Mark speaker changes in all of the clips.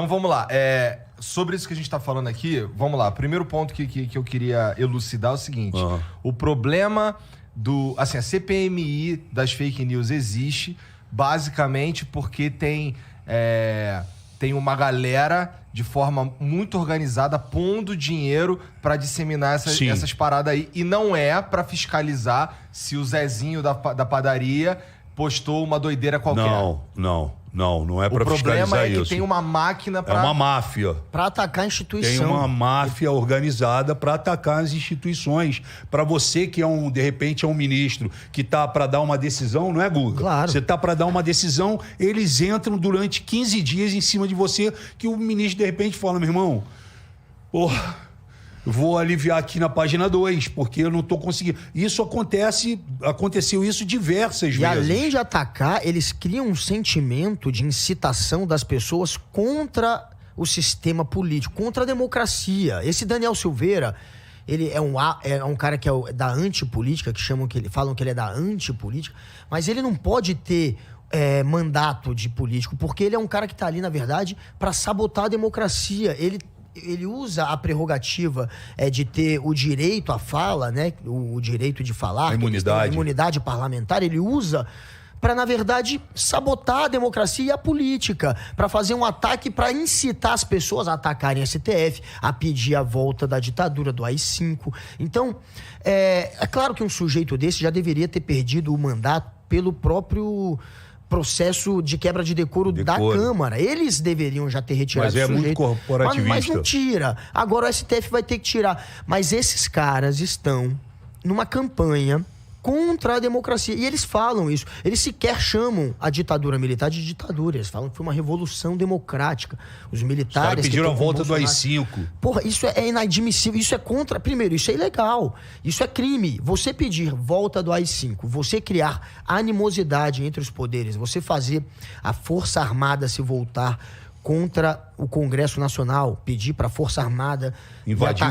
Speaker 1: vamos lá. Sobre isso que a gente está falando aqui, vamos lá. Primeiro ponto que eu queria elucidar é o seguinte. O problema a CPMI das fake news existe basicamente porque tem uma galera de forma muito organizada pondo dinheiro para disseminar essas paradas aí. E não é para fiscalizar se o Zezinho da padaria postou uma doideira qualquer.
Speaker 2: Não é para fiscalizar isso. O problema é que
Speaker 1: tem uma máquina para...
Speaker 2: É uma máfia.
Speaker 3: Para atacar a instituição.
Speaker 2: Tem uma máfia organizada para atacar as instituições. Para você que de repente é um ministro que tá para dar uma decisão, não é, Guga?
Speaker 3: Claro.
Speaker 2: Você tá para dar uma decisão, eles entram durante 15 dias em cima de você, que o ministro de repente fala, meu irmão, vou aliviar aqui na página 2, porque eu não estou conseguindo. Isso aconteceu isso diversas vezes.
Speaker 3: E além de atacar, eles criam um sentimento de incitação das pessoas contra o sistema político, contra a democracia. Esse Daniel Silveira, ele é um cara que é da antipolítica, falam que ele é da antipolítica, mas ele não pode ter mandato de político, porque ele é um cara que está ali, na verdade, para sabotar a democracia. Ele usa a prerrogativa de ter o direito à fala, né? O direito de falar, a imunidade parlamentar, ele usa para, na verdade, sabotar a democracia e a política, para fazer um ataque, para incitar as pessoas a atacarem a STF, a pedir a volta da ditadura do AI-5. Então, é claro que um sujeito desse já deveria ter perdido o mandato pelo próprio processo de quebra de decoro da Câmara. Eles deveriam já ter retirado o sujeito.
Speaker 2: Mas é muito corporativista.
Speaker 3: Mas não tira. Agora o STF vai ter que tirar. Mas esses caras estão numa campanha contra a democracia. E eles falam isso. Eles sequer chamam a ditadura militar de ditadura. Eles falam que foi uma revolução democrática. Os militares... Os caras
Speaker 2: pediram a volta do AI-5.
Speaker 3: Porra, isso é inadmissível. Isso é contra... Primeiro, isso é ilegal. Isso é crime. Você pedir volta do AI-5, você criar animosidade entre os poderes, você fazer a Força Armada se voltar contra o Congresso Nacional, pedir para a Força Armada invadir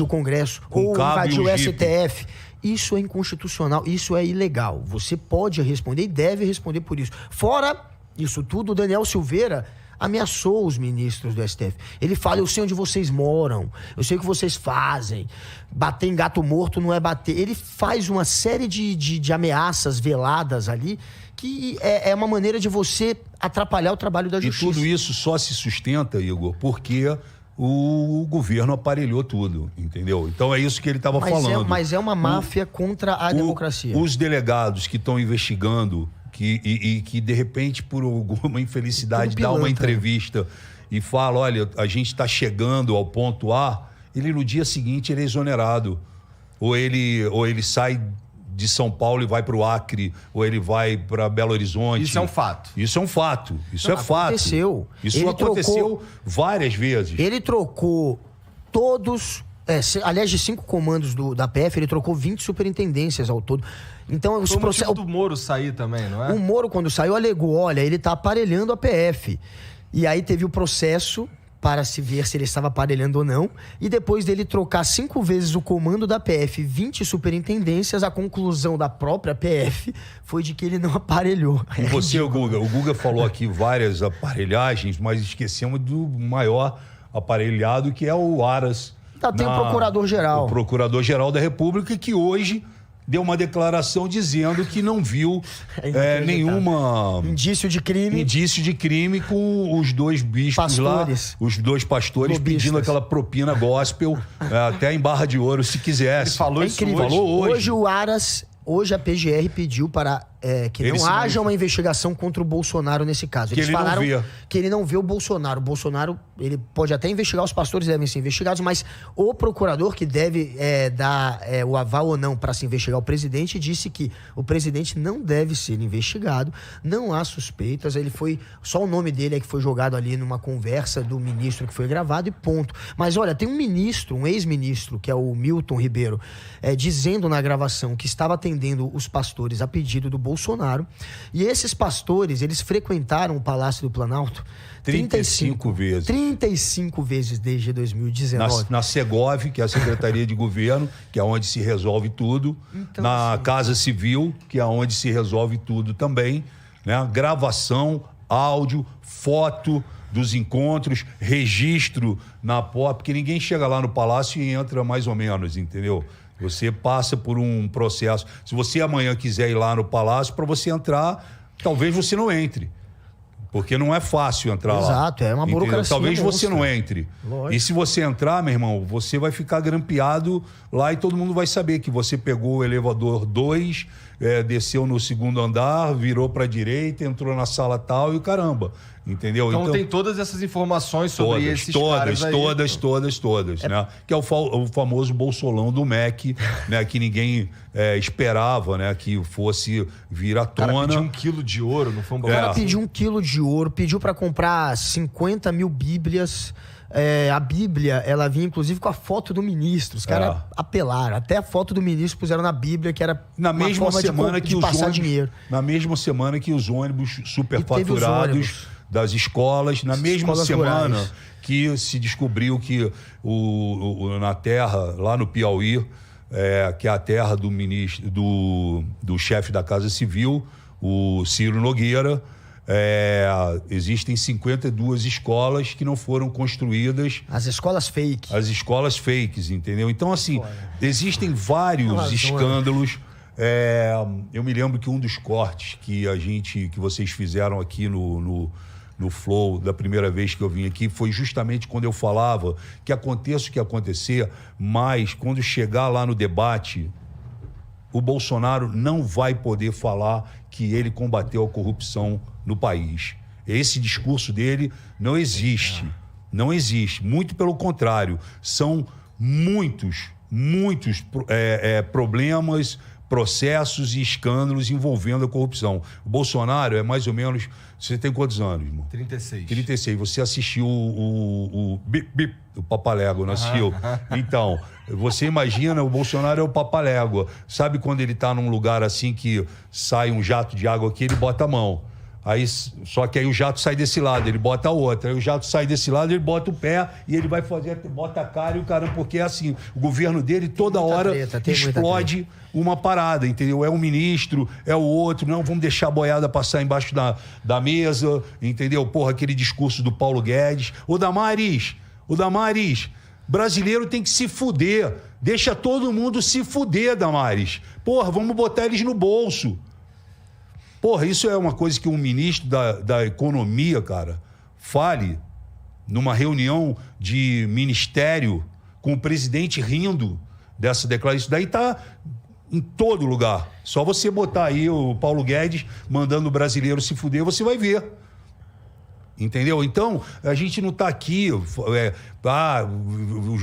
Speaker 3: o Congresso ou invadir o STF... Isso é inconstitucional, isso é ilegal. Você pode responder e deve responder por isso. Fora isso tudo, o Daniel Silveira ameaçou os ministros do STF. Ele fala, eu sei onde vocês moram, eu sei o que vocês fazem. Bater em gato morto não é bater. Ele faz uma série de ameaças veladas ali, que é uma maneira de você atrapalhar o trabalho da justiça.
Speaker 2: E tudo isso só se sustenta, Igor, porque o governo aparelhou tudo, entendeu? Então é isso que ele estava falando.
Speaker 3: Mas é uma máfia contra a democracia.
Speaker 2: Os delegados que estão investigando, que de repente, por alguma infelicidade, dá uma entrevista e fala, olha, a gente está chegando ao ponto A, ele no dia seguinte ele é exonerado. Ou ele sai de São Paulo e vai para o Acre, ou ele vai para Belo Horizonte.
Speaker 1: Isso é um fato.
Speaker 2: Isso é um fato. Isso é fato.
Speaker 3: Aconteceu.
Speaker 2: Isso aconteceu várias vezes.
Speaker 3: Ele trocou todos... aliás, de 5 comandos da PF, ele trocou 20 superintendências ao todo. Então,
Speaker 1: os processos do Moro sair também, não é?
Speaker 3: O Moro, quando saiu, alegou, olha, ele está aparelhando a PF. E aí teve o processo para se ver se ele estava aparelhando ou não. E depois dele trocar 5 vezes o comando da PF, 20 superintendências, a conclusão da própria PF foi de que ele não aparelhou.
Speaker 2: E você, o Guga falou aqui várias aparelhagens, mas esquecemos do maior aparelhado, que é o Aras.
Speaker 3: Tem o Procurador-Geral.
Speaker 2: O Procurador-Geral da República, que hoje deu uma declaração dizendo que não viu nenhuma...
Speaker 3: Indício de crime
Speaker 2: com os 2 bispos
Speaker 3: pastores.
Speaker 2: Lá, os 2 pastores
Speaker 3: Lobistas.
Speaker 2: pedindo aquela propina gospel, até em Barra de Ouro, se quisesse.
Speaker 1: Ele falou isso hoje.
Speaker 2: Falou hoje.
Speaker 3: Hoje o Aras... Hoje a PGR pediu para que não haja uma investigação contra o Bolsonaro nesse caso. Eles falaram que ele não vê o Bolsonaro. O Bolsonaro, ele pode até investigar, os pastores devem ser investigados, mas o procurador que deve dar o aval ou não para se investigar o presidente disse que o presidente não deve ser investigado, não há suspeitas, só o nome dele é que foi jogado ali numa conversa do ministro que foi gravado e ponto. Mas olha, tem um ex-ministro, que é o Milton Ribeiro, dizendo na gravação que estava atendendo os pastores a pedido do Bolsonaro, e esses pastores, eles frequentaram o Palácio do Planalto
Speaker 2: 35 vezes.
Speaker 3: 35 vezes desde 2019.
Speaker 2: Na Segov, que é a Secretaria de Governo, que é onde se resolve tudo. Então, na Casa Civil, que é onde se resolve tudo também, né? Gravação, áudio, foto, dos encontros, registro na porta, porque ninguém chega lá no palácio e entra mais ou menos, entendeu? Você passa por um processo. Se você amanhã quiser ir lá no palácio, para você entrar, talvez você não entre. Porque não é fácil entrar lá.
Speaker 3: Exato, é uma burocracia.
Speaker 2: Talvez você
Speaker 3: monstra.
Speaker 2: não entre.
Speaker 3: Lógico.
Speaker 2: E se você entrar, meu irmão, você vai ficar grampeado lá e todo mundo vai saber que você pegou o elevador 2, desceu no 2º andar, virou para a direita, entrou na sala tal e o caramba. Entendeu?
Speaker 1: Então tem todas essas informações sobre esses caras aí.
Speaker 2: Todas, né? Que é o famoso bolsolão do MEC, né? Que ninguém esperava, né? Que fosse vir à tona. O cara
Speaker 1: pediu 1 quilo de ouro, não foi um
Speaker 3: O cara pediu 1 quilo de ouro, pediu para comprar 50 mil bíblias. A Bíblia, ela vinha inclusive com a foto do ministro. Os caras apelaram. Até a foto do ministro puseram na Bíblia, que era
Speaker 2: na mesma
Speaker 3: forma
Speaker 2: semana
Speaker 3: de passar dinheiro.
Speaker 2: Na mesma semana que os ônibus superfaturados das escolas, na mesma semana
Speaker 3: rurais.
Speaker 2: Que se descobriu que na terra, lá no Piauí, que é a terra do ministro, do chefe da Casa Civil, o Ciro Nogueira, existem 52 escolas que não foram construídas.
Speaker 3: As escolas fake.
Speaker 2: As escolas fakes, entendeu? Então, assim, existem vários escândalos. Eu me lembro que um dos cortes que vocês fizeram aqui no Flow, da primeira vez que eu vim aqui, foi justamente quando eu falava que aconteça o que acontecer, mas quando chegar lá no debate, o Bolsonaro não vai poder falar que ele combateu a corrupção no país. Esse discurso dele não existe. Não existe. Muito pelo contrário. São muitos problemas, processos e escândalos envolvendo a corrupção. O Bolsonaro é mais ou menos... Você tem quantos anos, irmão?
Speaker 1: 36.
Speaker 2: 36. Você assistiu o Papalégua, não assistiu? Então, você imagina, o Bolsonaro é o Papalégua. Sabe quando ele está num lugar assim que sai um jato de água aqui, ele bota a mão. Só que aí o jato sai desse lado, ele bota a outra. Aí o jato sai desse lado, ele bota o pé e ele vai fazer, bota a cara e o caramba, porque é assim, o governo dele toda hora explode uma parada, entendeu? É um ministro, é o outro, não, vamos deixar a boiada passar embaixo da mesa, entendeu? Porra, aquele discurso do Paulo Guedes. O Damares, brasileiro tem que se fuder, deixa todo mundo se fuder, Damares. Porra, vamos botar eles no bolso. Porra, isso é uma coisa que um ministro da Economia, cara, fale numa reunião de ministério com o presidente rindo dessa declaração. Isso daí tá em todo lugar. Só você botar aí o Paulo Guedes mandando o brasileiro se fuder, você vai ver. Entendeu? Então, a gente não está aqui... os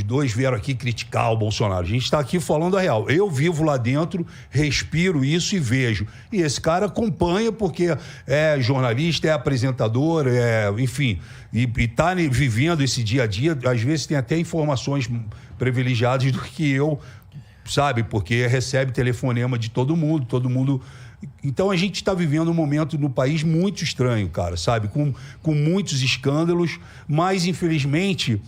Speaker 2: dois vieram aqui criticar o Bolsonaro. A gente está aqui falando a real. Eu vivo lá dentro, respiro isso e vejo. E esse cara acompanha porque é jornalista, é apresentador, enfim, e está vivendo esse dia a dia. Às vezes tem até informações privilegiadas do que eu, sabe? Porque recebe telefonema de todo mundo... Então a gente está vivendo um momento no país muito estranho, cara, sabe? Com muitos escândalos, mas infelizmente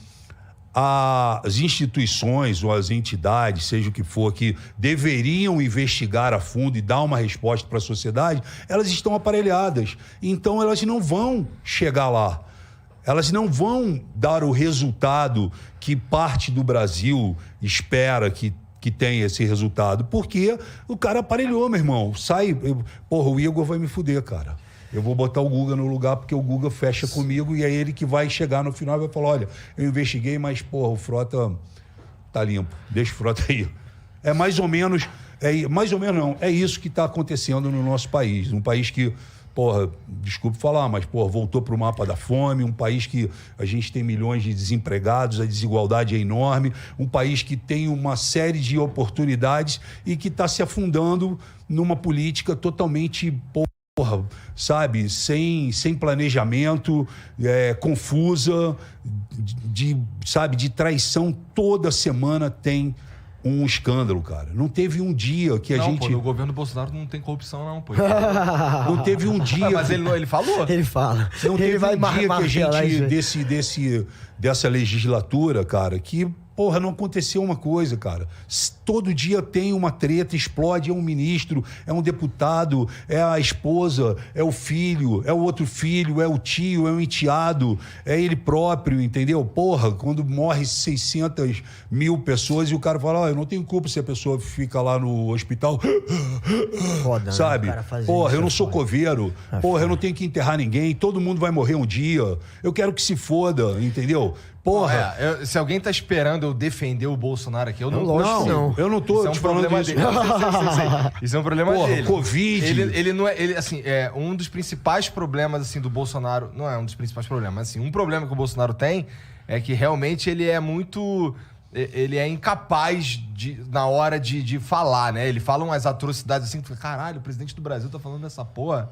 Speaker 2: as instituições ou as entidades, seja o que for, que deveriam investigar a fundo e dar uma resposta para a sociedade, elas estão aparelhadas. Então elas não vão chegar lá. Elas não vão dar o resultado que parte do Brasil espera que tem esse resultado, porque o cara aparelhou, meu irmão. O Igor vai me fuder, cara. Eu vou botar o Guga no lugar porque o Guga fecha comigo e é ele que vai chegar no final e vai falar, olha, eu investiguei, mas, o Frota tá limpo. Deixa o Frota aí. É mais ou menos não. É isso que está acontecendo no nosso país. Um país que, desculpe falar, mas, voltou para o mapa da fome, um país que a gente tem milhões de desempregados, a desigualdade é enorme, um país que tem uma série de oportunidades e que está se afundando numa política totalmente, sabe, sem planejamento, confusa, de traição. Toda semana tem um escândalo, cara. Não teve um dia que a gente...
Speaker 1: no governo Bolsonaro não tem corrupção, não, pô.
Speaker 2: Não teve um dia...
Speaker 1: Mas ele falou?
Speaker 3: Ele fala.
Speaker 2: Não teve um dia que a gente, dessa legislatura, cara, que, porra, não aconteceu uma coisa, cara. Todo dia tem uma treta, explode, é um ministro, é um deputado, é a esposa, é o filho, é o outro filho, é o tio, é o enteado, é ele próprio, entendeu? Porra, quando morre 600 mil pessoas e o cara fala, eu não tenho culpa se a pessoa fica lá no hospital,
Speaker 3: Foda,
Speaker 2: sabe?
Speaker 3: Né,
Speaker 2: porra, eu não sou coveiro, porra, eu não tenho que enterrar ninguém, todo mundo vai morrer um dia, eu quero que se foda, entendeu? Porra.
Speaker 1: Se alguém tá esperando eu defender o Bolsonaro aqui, eu não
Speaker 3: gosto. Não,
Speaker 2: eu não tô
Speaker 1: te falando disso. Isso é um problema dele.
Speaker 2: Covid.
Speaker 1: Ele não é, assim, um dos principais problemas assim do Bolsonaro, não é um dos principais problemas, mas assim, um problema que o Bolsonaro tem é que realmente ele é muito ele é incapaz na hora de falar, né? Ele fala umas atrocidades assim, que caralho, o presidente do Brasil tá falando dessa porra.